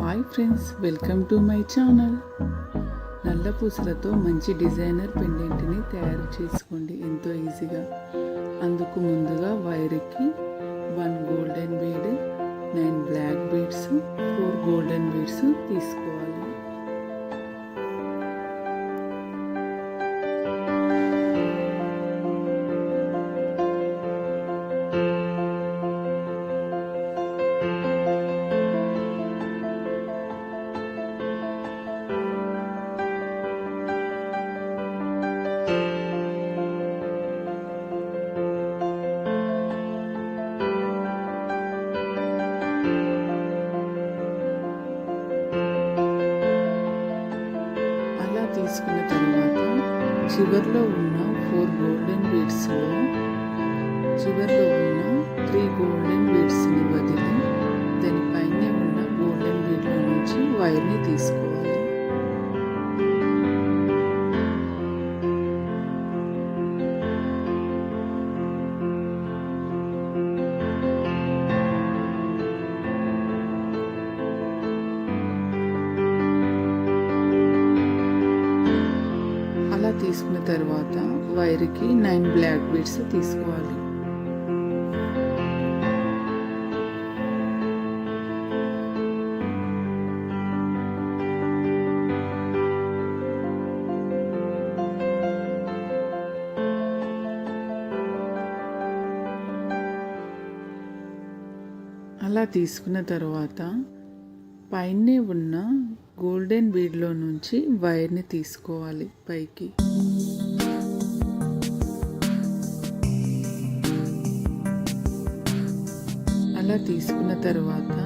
Hi friends, welcome to my channel. నల్ల పూసలతో మంచి designer పెండెంట్ని తయారు చేసుకోండి ఎంతో ఈజీగా. అందుకు ముందుగా వైర్కి 1 golden bead, 9 black beads, 4 golden beads తీసుకోవాలి. తీసుకున్న తర్వాత చివర్లో ఉన్న 4 గోల్డెన్ బీడ్స్లో చివర్లో ఉన్న 3 గోల్డెన్ బీడ్స్ని వదిలి దానిపైనే ఉన్న గోల్డెన్ బీడ్లో నుంచి వైర్ని తీసుకోవాలి. తీసుకున్న తర్వాత వైర్కి 9 బ్లాక్ బీడ్స్ తీసుకోవాలి. అలా తీసుకున్న తర్వాత పైనే ఉన్న గోల్డెన్ బీడ్లో నుంచి వైర్ని తీసుకోవాలి పైకి. అలా తీసుకున్న తర్వాత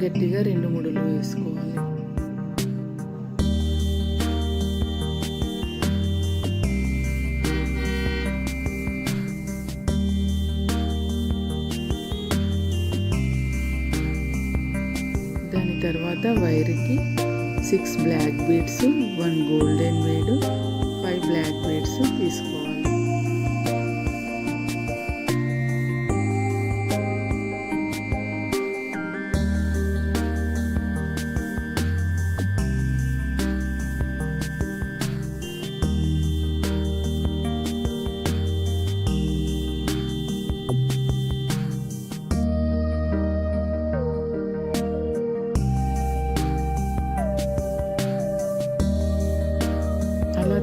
గట్టిగా 2 ముడులు వేసుకోవాలి. దాని తర్వాత వైర్కి 6 black beads, 1 golden bead, 5 black beads తీసుకోవాలి.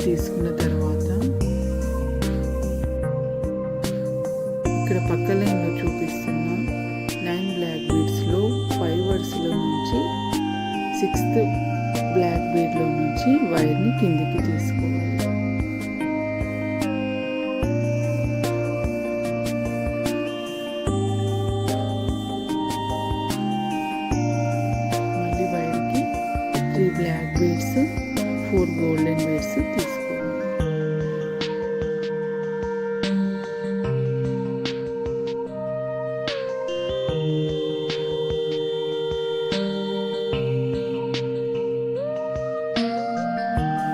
తీసుకున్న తర్వాత ఇక్కడ పక్క లైన్లో చూపిస్తున్న 9 బ్లాక్ బీడ్స్లో 5 వరుసలో నుంచి 6th బ్లాక్ బీడ్లో నుంచి వైర్ని కిందికి తీసుకోవాలి. మళ్ళీ వైర్కి 3 బ్లాక్ బీడ్స్, 4 గోల్డెన్ బీడ్స్ తీసుకోవాలి.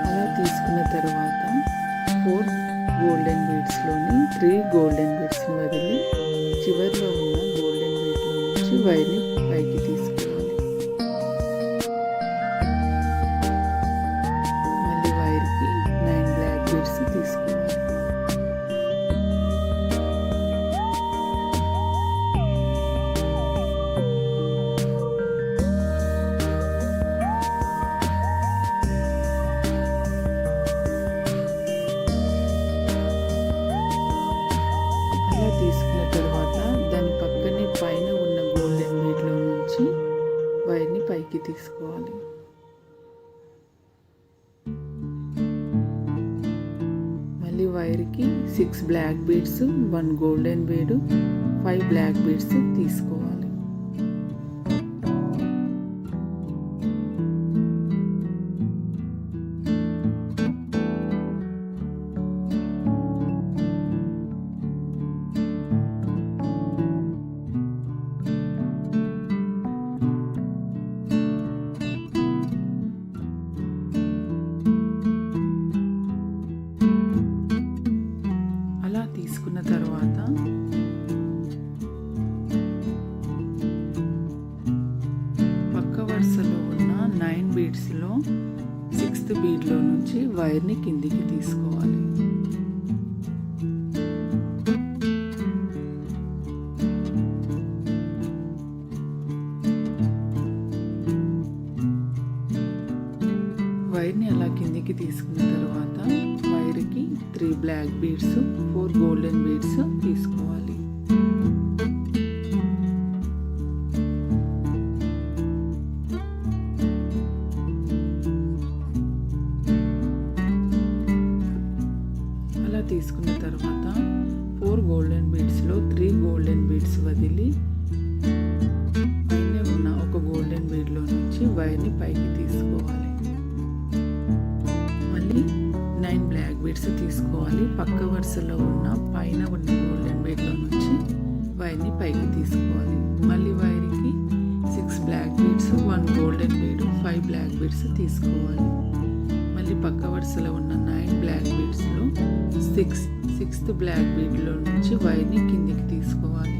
అలా తీసుకున్న తర్వాత 4 గోల్డెన్ బీడ్స్లోని 3 గోల్డెన్ బీడ్స్ని వదిలి చివరిలో ఉన్న గోల్డెన్ బీడ్లో నుంచి వైర్ని పైకి తీసుకోవాలి. తీసుకోవాలి. అలా తీసుకున్న తర్వాత దాని పక్కనే పైన ఉన్న గోల్డెన్ బీడ్లో నుంచి వైర్ని పైకి తీసుకోవాలి. మళ్ళీ వైర్కి 6 black beads, 1 golden bead, 5 black beads తీసుకోవాలి. తీసుకున్న తర్వాత బీడ్స్లో 6th బీడ్లో నుంచి వైర్ని కిందికి తీసుకోవాలి. వైర్ని అలా కిందికి తీసుకున్న తర్వాత వైర్కి 3 బ్లాక్ బీడ్స్ 4 గోల్డెన్ బీడ్స్ తీసుకోవాలి. అలా తీసుకున్న తర్వాత 4 గోల్డెన్ బీడ్స్లో 3 గోల్డెన్ బీడ్స్ వదిలి పైన ఉన్న ఒక గోల్డెన్ బీడ్లో నుంచి వైర్ని పైకి తీసుకోవాలి. మళ్ళీ 9 బ్లాక్ బీడ్స్ తీసుకోవాలి. పక్క వరుసలో ఉన్న పైన ఉన్న గోల్డెన్ బీడ్లో నుంచి వైర్ని పైకి తీసుకోవాలి. మళ్ళీ వైర్కి 6 black beads 1 golden bead 5 black beads తీసుకోవాలి. మళ్ళీ పక్క వరుసలో ఉన్న 9 బ్లాక్ బీడ్స్లో 6th బ్లాక్ బీడ్లో నుంచి వైర్ని కిందికి తీసుకోవాలి.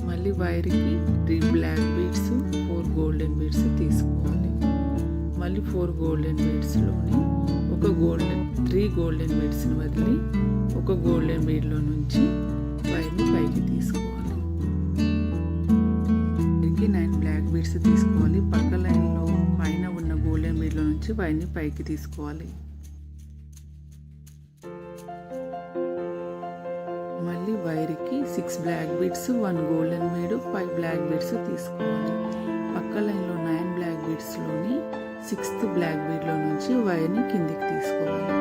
మళ్ళీ వైర్కి 3 బ్లాక్ బీడ్స్ 4 గోల్డెన్ బీడ్స్ తీసుకోవాలి. మళ్ళీ 4 గోల్డెన్ బీడ్స్లోని 3 గోల్డెన్ బీడ్స్ని వదిలి ఒక గోల్డెన్ బీడ్లో నుంచి వైర్ని పైకి తీసుకోవాలి. వీరికి 9 బ్లాక్ బీడ్స్ తీసుకోవాలి. పక్క లైన్లో పైన ఉన్న గోల్డెన్ బీడ్లో నుంచి వైర్ని పైకి తీసుకోవాలి. మళ్ళీ వైర్కి 6 black beads 1 golden bead 5 black beads తీసుకోవాలి. పక్క లైన్లో 9 బ్లాక్ బీడ్స్లోని 6th బ్లాక్ బీడ్లో నుంచి వైర్ని కిందికి తీసుకోవాలి.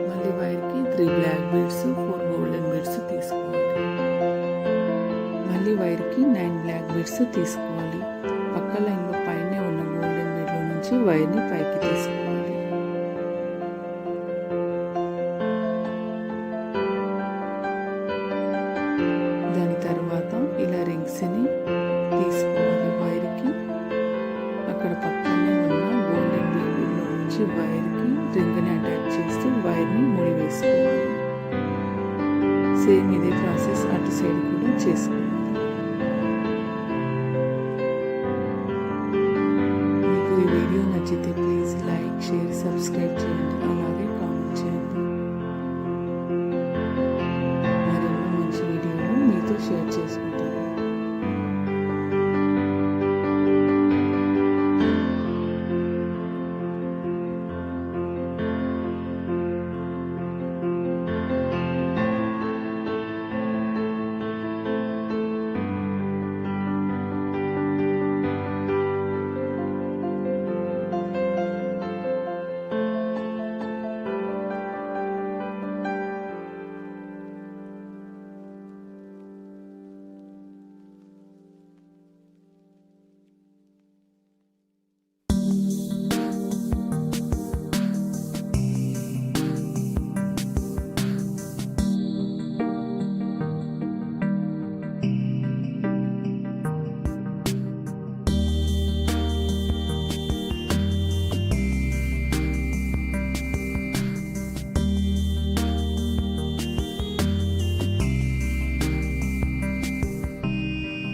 మళ్ళీ వైర్కి 3 బ్లాక్ బీడ్స్ 4 గోల్డెన్ బీడ్స్ తీసుకోవాలి. మళ్ళీ వైర్కి 9 బ్లాక్ బీడ్స్ తీసుకోవాలి. పక్క లైన్లో పైనే ఉన్న గోల్డెన్ బీడ్లో నుంచి వైర్ని పైకి తీసుకోవాలి. దాని తర్వాత ఇలా రింగ్స్ని తీసుకోవాలి. వైర్కి అక్కడ పక్కనే ఉన్న గోల్డెన్ బీడ్లో నుంచి వైర్కి రింగ్ని అటాచ్ చేస్తూ వైర్ని ముడి వేసుకోవాలి. సేమ్ ఇదే ప్రాసెస్ అటు సైడ్ కూడా చేసుకోవాలి. మీకు ఈ వీడియో నచ్చితే ప్లీజ్ లైక్ షేర్ సబ్స్క్రైబ్ చేయండి. అలాగే కామెంట్ చేయండి. మరెన్నో మంచి వీడియోలు మీతో షేర్ చేసుకుంటాను.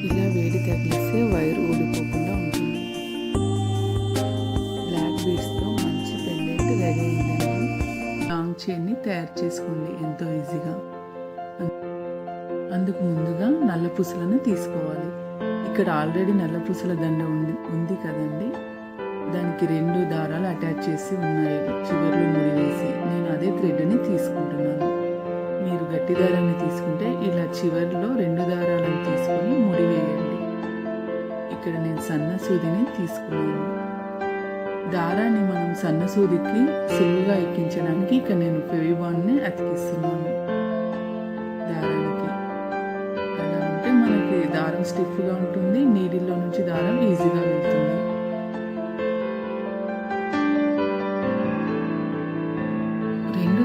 ఇలా వేడి తగిలిస్తే వైర్ ఊడిపోకుండా ఉంటుంది. బ్లాక్ బీడ్స్తో మంచి పెండెంట్ రెడీ అయిందండి. లాంగ్ చైన్ని తయారు చేసుకోండి ఎంతో ఈజీగా. అందుకు ముందుగా నల్ల పూసలను తీసుకోవాలి. ఇక్కడ ఆల్రెడీ నల్ల పూసల దండ ఉంది కదండి, దానికి 2 దారాలు అటాచ్ చేసి ఉన్నాయి. చివర్లో ముడి వేసి నేను అదే థ్రెడ్ని తీసుకుంటున్నాను. మీరు గట్టి దారాన్ని తీసుకుంటే ఇలా చివర్లో 2 దారాలను తీసుకొని ముడి వేయండి. ఇక్కడ నేను సన్న సూదిని తీసుకున్నాను. దారాన్ని మనం సన్న సూదికి సులువుగా ఎక్కించడానికి ఇక్కడ నేను ఫెవిబాండ్ని అతికిస్తున్నాను దారానికి. అలా ఉంటే మనకి దారం స్టిఫ్గా ఉంటుంది, నీడిల్లో నుంచి దారం ఈజీగా వెళ్తుంది.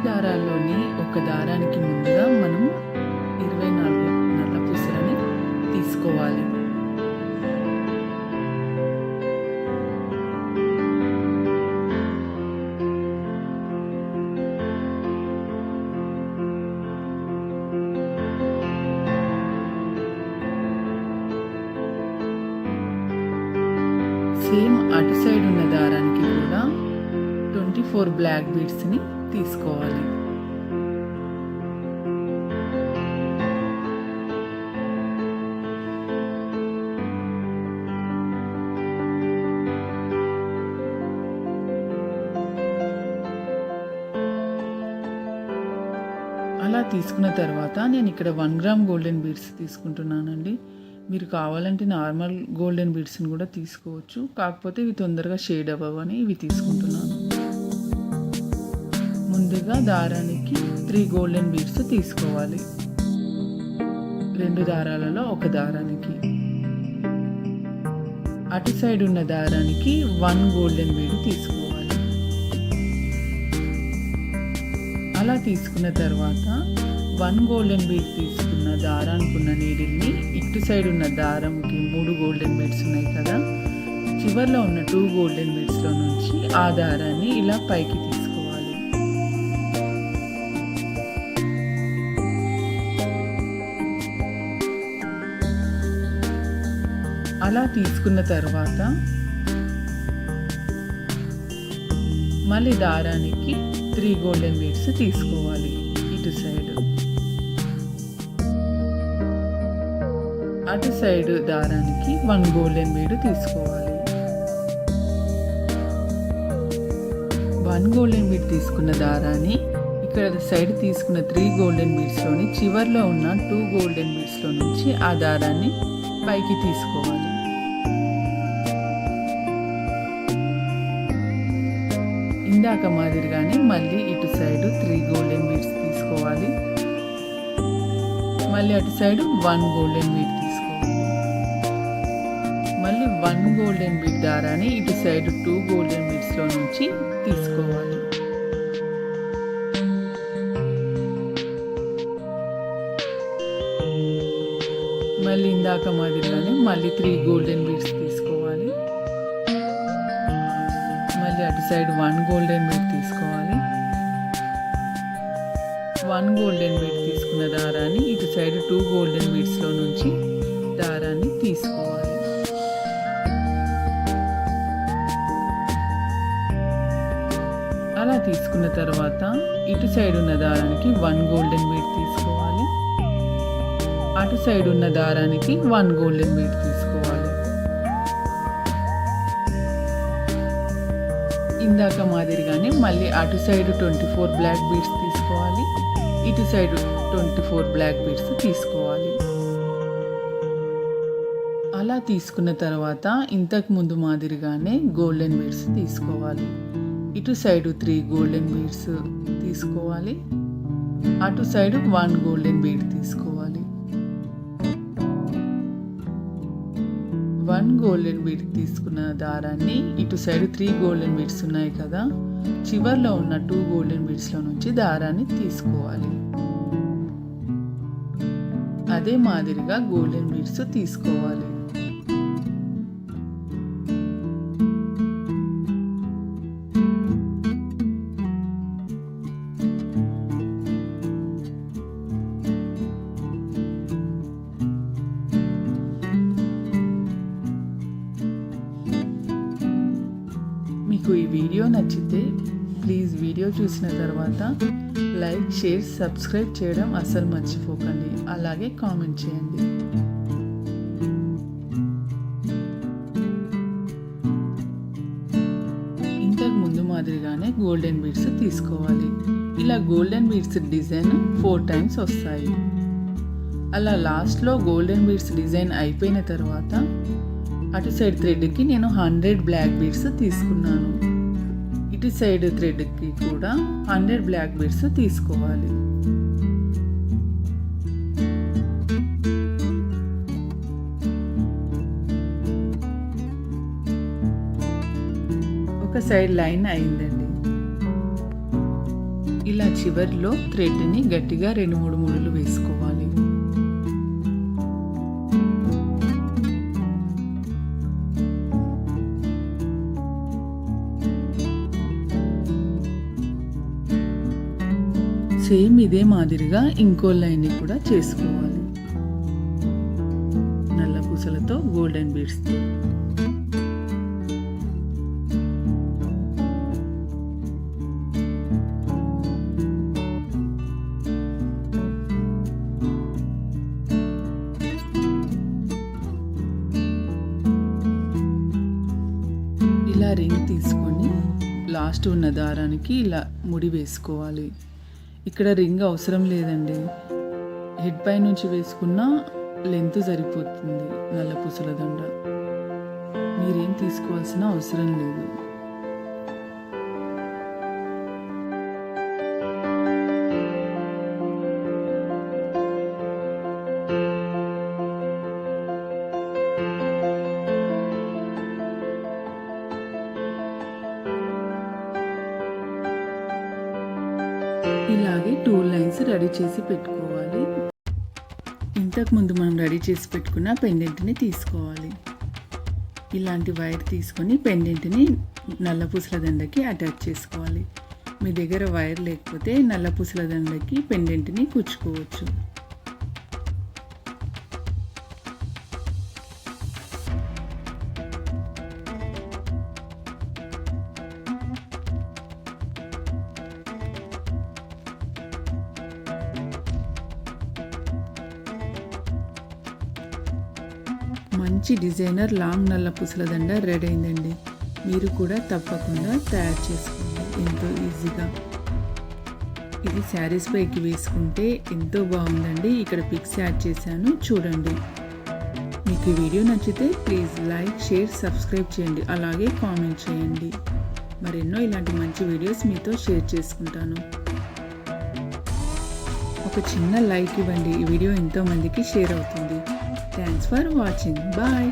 దారాల్లోని ఒక దారానికి ముందుగా మనం 24 నల్ల పూసలని తీసుకోవాలి. సేమ్ అటు సైడ్ ఉన్న దారానికి కూడా 24 బ్లాక్ బీడ్స్ని తీసుకోవాలి. అలా తీసుకున్న తర్వాత నేను ఇక్కడ 1 గ్రామ్ గోల్డెన్ బీడ్స్ తీసుకుంటున్నానండి. మీరు కావాలంటే నార్మల్ గోల్డెన్ బీడ్స్ని కూడా తీసుకోవచ్చు, కాకపోతే ఇవి తొందరగా షేడ్ అవ్వవని ఇవి తీసుకుంటున్నాను. ముందుగా దారానికి 3 గోల్డెన్ బీడ్స్ తీసుకోవాలి. 2 దారాలలో ఒక దారానికి, అటు సైడ్ ఉన్న దారానికి 1 గోల్డెన్ బీడ్ తీసుకోవాలి. అలా తీసుకున్న తర్వాత 1 గోల్డెన్ బీడ్ తీసుకున్న దారానికి ఉన్న నీడిల్ని ఇటు సైడ్ ఉన్న దారంకి 3 గోల్డెన్ బీడ్స్ ఉన్నాయి కదా, చివర్లో ఉన్న 2 గోల్డెన్ బీడ్స్లో నుంచి ఆ దారాన్ని ఇలా పైకి తీసుకోవాలి. అలా తీసుకున్న తర్వాత మళ్ళీ దారానికి 3 గోల్డెన్ బీడ్స్ తీసుకోవాలి. ఇటు సైడ్, అటు సైడ్ దారానికి 1 గోల్డెన్ బీడ్ తీసుకోవాలి. 1 గోల్డెన్ బీడ్ తీసుకున్న దారాన్ని ఇక్కడ సైడ్ తీసుకున్న 3 గోల్డెన్ బీడ్స్లోని చివర్లో ఉన్న 2 గోల్డెన్ బీడ్స్లో నుంచి ఆ దారాన్ని పైకి తీసుకోవాలి. ఇందాక మాదిరిగానే మళ్ళీ ఇటు సైడ్ 3 గోల్డెన్ బీడ్స్ తీసుకోవాలి. మళ్ళీ అటు సైడ్ 1 గోల్డెన్ బీడ్ తీసుకోవాలి. మళ్ళీ 1 గోల్డెన్ బీడ్ దారాన్ని ఇటు సైడ్ 2 గోల్డెన్ బీడ్స్లో నుంచి తీసుకోవాలి. మళ్ళీ ఇందాక మాదిరిగానే మళ్ళీ 3 గోల్డెన్ బీడ్స్ తీసుకోవాలి. మళ్ళీ అటు సైడ్ 1 గోల్డెన్ బీడ్ తీసుకోవాలి. 1 గోల్డెన్ బీడ్ తీసుకున్న దారాన్ని ఇటు సైడ్ 2 గోల్డెన్ బీడ్స్లో నుంచి దారాన్ని తీసుకోవాలి. అలా తీసుకున్న తర్వాత ఇటు సైడ్ ఉన్న దారానికి 1 గోల్డెన్ బీడ్ తీసుకోవాలి. అటు సైడ్ ఉన్న దారానికి 1 గోల్డెన్ బీడ్ తీసుకోవాలి. ఇందాక మాదిరిగానే మళ్ళీ అటు సైడ్ 24 బ్లాక్ బీడ్స్ తీసుకోవాలి. ఇటు సైడ్ 24 బ్లాక్ బీడ్స్ తీసుకోవాలి. అలా తీసుకున్న తర్వాత ఇంతకు ముందు మాదిరిగానే గోల్డెన్ బీడ్స్ తీసుకోవాలి. ఇటు సైడ్ 3 గోల్డెన్ బీడ్స్ తీసుకోవాలి. అటు సైడ్ 1 గోల్డెన్ బీడ్ తీసుకోవాలి. 1 గోల్డెన్ బీడ్ తీసుకున్న దారాన్ని ఇటు సైడ్ 3 గోల్డెన్ బీడ్స్ ఉన్నాయి కదా, చివర్లో ఉన్న 2 గోల్డెన్ బీడ్స్లో నుంచి దారాన్ని తీసుకోవాలి. అదే మాదిరిగా గోల్డెన్ బీడ్స్ తీసుకోవాలి. మీకు ఈ వీడియో నచ్చితే ప్లీజ్ వీడియో చూసిన తర్వాత లైక్, షేర్, సబ్స్క్రైబ్ చేయడం అస్సలు మర్చిపోకండి. అలాగే కామెంట్ చేయండి. ఇంతకు ముందు మాదిరిగానే గోల్డెన్ బీడ్స్ తీసుకోవాలి. ఇలా గోల్డెన్ బీడ్స్ డిజైన్ 4 టైమ్స్ వస్తాయి. అలా లాస్ట్లో గోల్డెన్ బీడ్స్ డిజైన్ అయిపోయిన తర్వాత అటు సైడ్ థ్రెడ్కి నేను 100 బ్లాక్ బీడ్స్ తీసుకున్నాను. ఇటు సైడ్ థ్రెడ్కి కూడా 100 బ్లాక్ బీడ్స్ తీసుకోవాలి. ఒక సైడ్ లైన్ అయిందండి. ఇలా చివర్లో థ్రెడ్ని గట్టిగా 2-3 ముడులు వేసుకోవాలి. సేమ్ ఇదే మాదిరిగా ఇంకో లైన్ని కూడా చేసుకోవాలి. నల్ల పూసలతో గోల్డెన్ బీడ్స్తో రింగ్ తీసుకొని లాస్ట్ ఉన్న దారానికి ఇలా ముడి వేసుకోవాలి. ఇక్కడ రింగ్ అవసరం లేదండి, హెడ్ పై నుంచి వేసుకున్న లెంత్ సరిపోతుంది నల్ల పూసల దండ. మీరేం తీసుకోవాల్సిన అవసరం లేదు. ఇలాగే 2 లైన్స్ రెడీ చేసి పెట్టుకోవాలి. ఇంతకుముందు మనం రెడీ చేసి పెట్టుకున్న పెండెంట్ని తీసుకోవాలి. ఇలాంటి వైర్ తీసుకొని పెండెంట్ని నల్ల పూసల దండకి అటాచ్ చేసుకోవాలి. మీ దగ్గర వైర్ లేకపోతే నల్ల పూసల దండకి పెండెంట్ని కుచ్చుకోవచ్చు. మంచి డిజైనర్ లాంగ్ నల్ల పూసల దండ రెడీ అయిందండి. మీరు కూడా తప్పకుండా తయారు చేసుకోండి ఎంతో ఈజీగా. ఇది శారీస్ పైకి వేసుకుంటే ఎంతో బాగుందండి. ఇక్కడ పిక్స్ యాడ్ చేశాను, చూడండి. మీకు ఈ వీడియో నచ్చితే ప్లీజ్ లైక్, షేర్, సబ్స్క్రైబ్ చేయండి. అలాగే కామెంట్ చేయండి. మరెన్నో ఇలాంటి మంచి వీడియోస్ మీతో షేర్ చేసుకుంటాను. ఒక చిన్న లైక్ ఇవ్వండి, ఈ వీడియో ఎంతో మందికి షేర్ అవుతుంది. Thanks for watching. Bye.